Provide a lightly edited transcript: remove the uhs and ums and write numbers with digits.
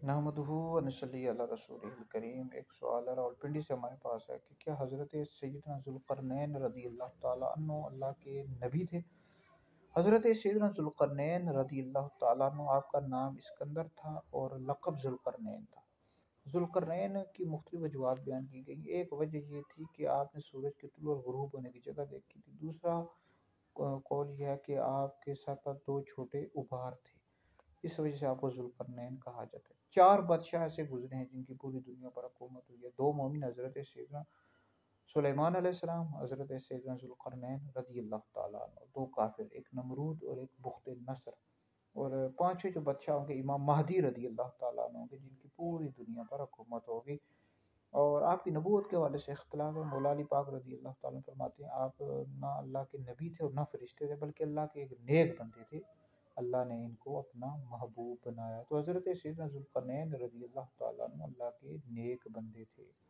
نحمدہ و نصلی علی رسول الکریم۔ ایک سوال ہے راولپنڈی سے ہمارے پاس ہے کہ کیا حضرت سیدنا ذوالقرنین رضی اللہ تعالیٰ عنہ اللہ کے نبی تھے؟ حضرت سیدنا ذوالقرنین رضی اللہ تعالیٰ عنہ، آپ کا نام اسکندر تھا اور لقب ذوالقرنین تھا۔ ذوالقرنین کی مختلف وجوہات بیان کی گئی۔ ایک وجہ یہ تھی کہ آپ نے سورج کے طلوع اور غروب ہونے کی جگہ دیکھی تھی۔ دوسرا قول یہ ہے کہ آپ کے سر پر دو چھوٹے ابھار تھے، اس وجہ سے آپ کو ذوالقرنین کہا جاتا ہے۔ چار بادشاہ ایسے گزرے ہیں جن کی پوری دنیا پر حکومت ہوئی ہے۔ دو مومن، حضرت سیدنا سلیمان علیہ السلام، حضرت سیدنا ذوالقرنین رضی اللہ تعالیٰ عنہ۔ دو کافر، ایک نمرود اور ایک بخت نصر۔ اور پانچویں جو بادشاہ ہوں گے امام مہدی رضی اللہ تعالیٰ عنہ ہوں گے، جن کی پوری دنیا پر حکومت ہوگی۔ اور آپ کی نبوت کے حوالے سے اختلاف ہے۔ مولا علی پاک رضی اللہ تعالیٰ عنہ فرماتے ہیں آپ نہ اللہ کے نبی تھے اور نہ فرشتے تھے، بلکہ اللہ کے ایک نیک بندے تھے، اللہ نے ان کو اپنا محبوب بنایا۔ تو حضرت سیدنا ذوالقرنین رضی اللہ تعالیٰ عنہ اللہ کے نیک بندے تھے۔